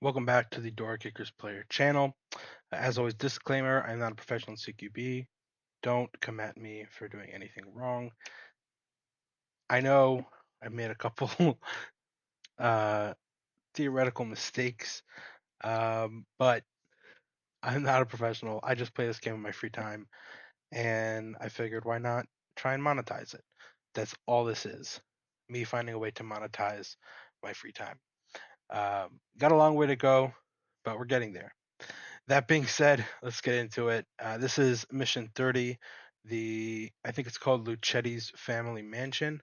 Welcome back to the Door Kickers Player channel. As always, disclaimer, I'm not a professional CQB. Don't come at me for doing anything wrong. I know I've made a couple uh, theoretical mistakes, but I'm not a professional. I just play this game in my free time, and I figured why not try and monetize it? That's all this is. Me finding a way to monetize my free time. Got a long way to go, but we're getting there. That being said, let's get into it. This is mission 30. I think it's called Lucetti's Family Mansion.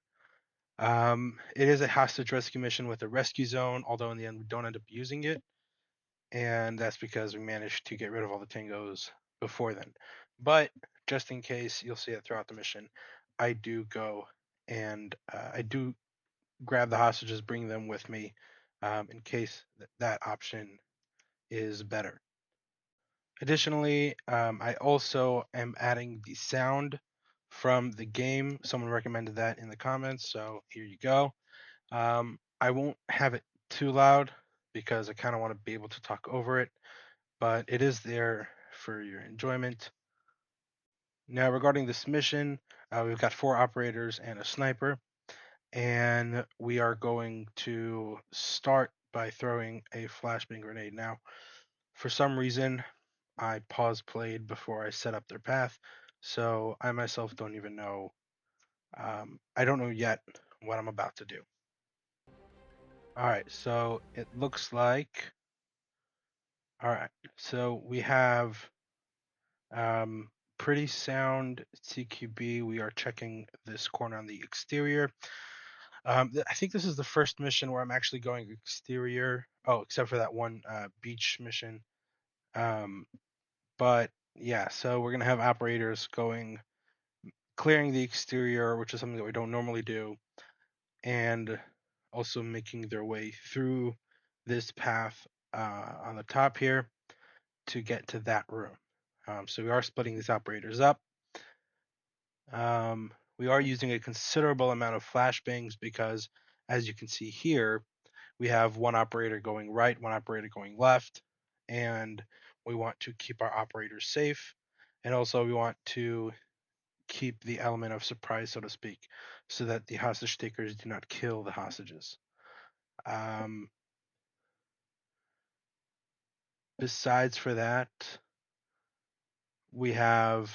It is a hostage rescue mission with a rescue zone, although in the end we don't end up using it, and that's because we managed to get rid of all the Tingos before then. But just in case, you'll see it throughout the mission. I do go and I do grab the hostages, bring them with me, in case that option is better. Additionally, I also am adding the sound from the game. Someone recommended that in the comments, so here you go. I won't have it too loud because I kind of want to be able to talk over it, but it is there for your enjoyment. Now, regarding this mission, we've got 4 operators and a sniper, and we are going to start by throwing a flashbang grenade. Now, for some reason, I pause played before I set up their path, so I myself don't even know. I don't know yet what I'm about to do. All right, so it looks like. All right, so we have pretty sound CQB. We are checking this corner on the exterior. I think this is the first mission where I'm actually going exterior. Oh, except for that one beach mission. Um, but yeah, so we're gonna have operators going clearing the exterior, which is something that we don't normally do, and also making their way through this path on the top here to get to that room. So we are splitting these operators up. We are using a considerable amount of flashbangs because, as you can see here, we have one operator going right, one operator going left, and we want to keep our operators safe. And also, we want to keep the element of surprise, so to speak, so that the hostage takers do not kill the hostages. Um, Besides for that, we have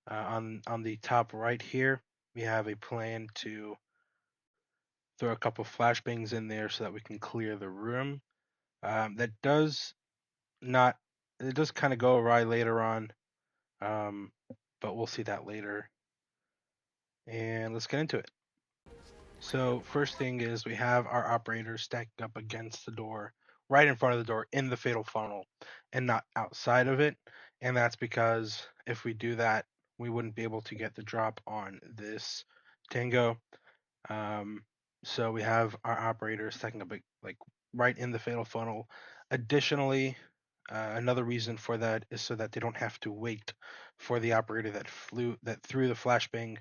on the top right here, we have a plan to throw a couple flashbangs in there so that we can clear the room. That does not, it does kind of go awry later on, um, but we'll see that later. And let's get into it. So first thing is we have our operators stacked up against the door, right in front of the door in the fatal funnel, and not outside of it. And that's because if we do that, we wouldn't be able to get the drop on this Tango. Um, so we have our operators stacking up like right in the fatal funnel. Additionally, another reason for that is so that they don't have to wait for the operator that threw the flashbang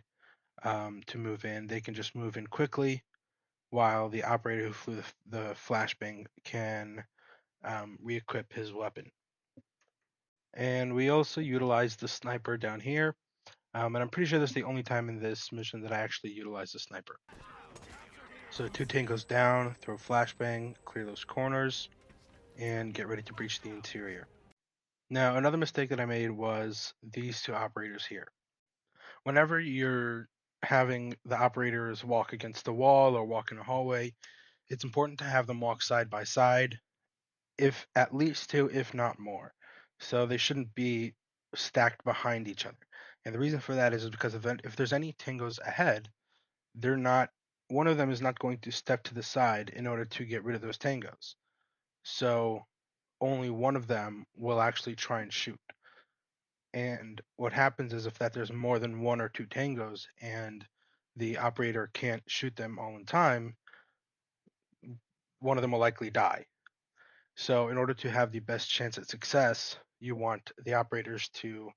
to move in. They can just move in quickly, while the operator who flew the flashbang can re-equip his weapon. And we also utilize the sniper down here, and I'm pretty sure that's the only time in this mission that I actually utilize the sniper. So 2 tangos down, throw flashbang, clear those corners, and get ready to breach the interior. Now, another mistake that I made was these 2 operators here. Whenever you're having the operators walk against the wall or walk in a hallway, it's important to have them walk side by side, if at least 2, if not more. So they shouldn't be stacked behind each other. And the reason for that is because if there's any Tingos ahead, they're not one of them is not going to step to the side in order to get rid of those Tangos. So only one of them will actually try and shoot. And what happens is if that there's more than 1 or 2 Tangos and the operator can't shoot them all in time, one of them will likely die. So, in order to have the best chance at success, you want the operators to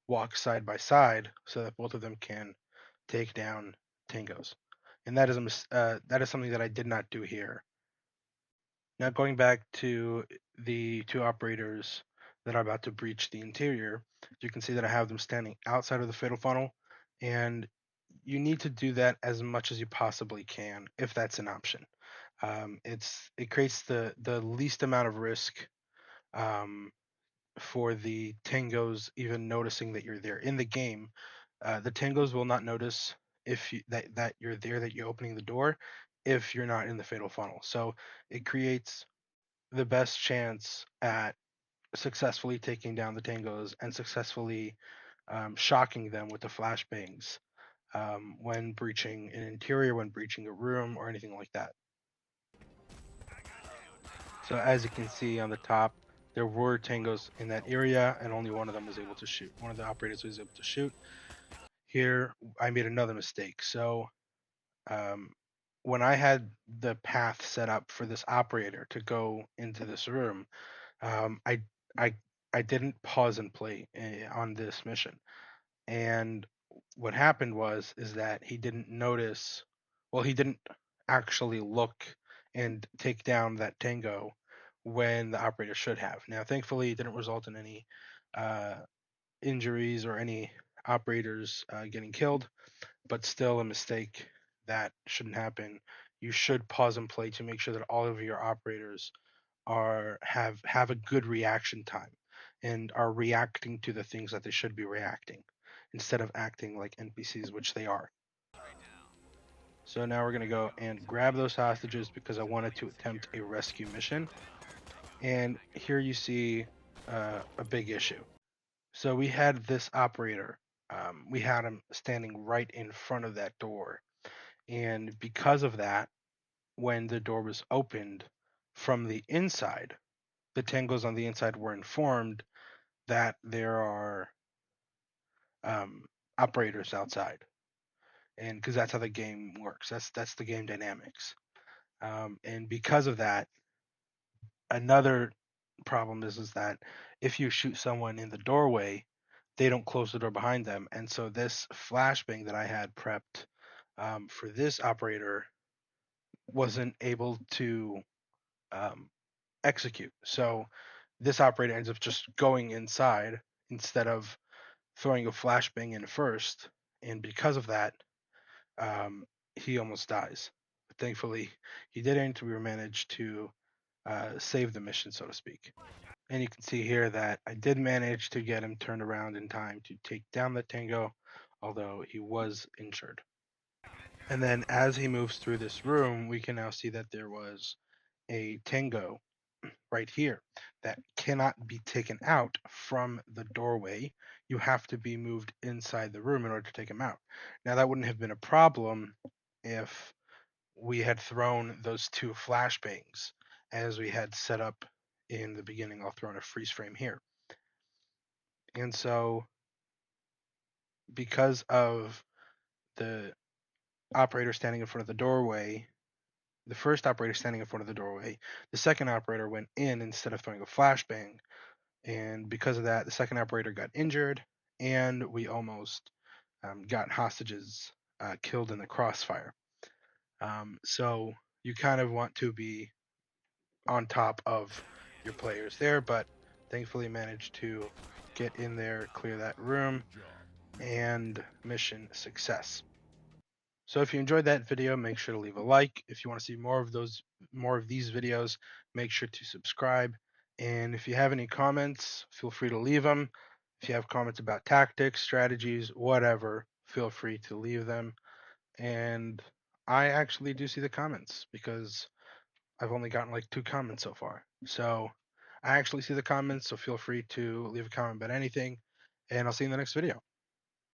walk side by side so that both of them can take down Tangos. And that is something that I did not do here. Now going back to the two operators that are about to breach the interior, you can see that I have them standing outside of the fatal funnel, and you need to do that as much as you possibly can if that's an option. It creates the least amount of risk um, for the tangos even noticing that you're there in the game. The tangos will not notice if that you're there, that you're opening the door, if you're not in the fatal funnel. So it creates the best chance at successfully taking down the tangos and successfully shocking them with the flashbangs when breaching an interior, when breaching a room, or anything like that. So as you can see on the top, there were tangos in that area, and only one of them was able to shoot. One of the operators was able to shoot. Here, I made another mistake. So um, when I had the path set up for this operator to go into this room, I I I didn't pause and play on this mission. And what happened was is that he didn't notice, well, he didn't actually look and take down that tango when the operator should have. Now, thankfully, it didn't result in any uh, injuries or any operators getting killed, but still a mistake that shouldn't happen. You should pause and play to make sure that all of your operators have a good reaction time and are reacting to the things that they should be reacting instead of acting like NPCs, which they are. So now we're going to go and grab those hostages because I wanted to attempt a rescue mission. And here you see a big issue. So we had this operator. We had him standing right in front of that door. And because of that, when the door was opened from the inside, the tangos on the inside were informed that there are um, operators outside, and because that's how the game works. That's the game dynamics. And because of that, another problem is that if you shoot someone in the doorway, they don't close the door behind them, and so this flashbang that I had prepped for this operator wasn't able to um, execute. So this operator ends up just going inside instead of throwing a flashbang in first, and because of that, he almost dies. But thankfully, he didn't. We managed to save the mission, so to speak. And you can see here that I did manage to get him turned around in time to take down the tango, although he was injured. And then as he moves through this room, we can now see that there was a tango right here that cannot be taken out from the doorway. You have to be moved inside the room in order to take him out. Now, that wouldn't have been a problem if we had thrown those two flashbangs as we had set up in the beginning. I'll throw in a freeze frame here. And so, because of the operator standing in front of the doorway, the first operator standing in front of the doorway, the second operator went in instead of throwing a flashbang. And because of that, the second operator got injured, and we almost got hostages killed in the crossfire. So you kind of want to be on top of your players there, but thankfully managed to get in there, clear that room, and mission success. So if you enjoyed that video, make sure to leave a like. If you want to see more of these videos, make sure to subscribe. And if you have any comments, feel free to leave them. If you have comments about tactics, strategies, whatever, feel free to leave them. And I actually do see the comments because I've only gotten like 2 comments so far. So I actually see the comments, so feel free to leave a comment about anything. And I'll see you in the next video.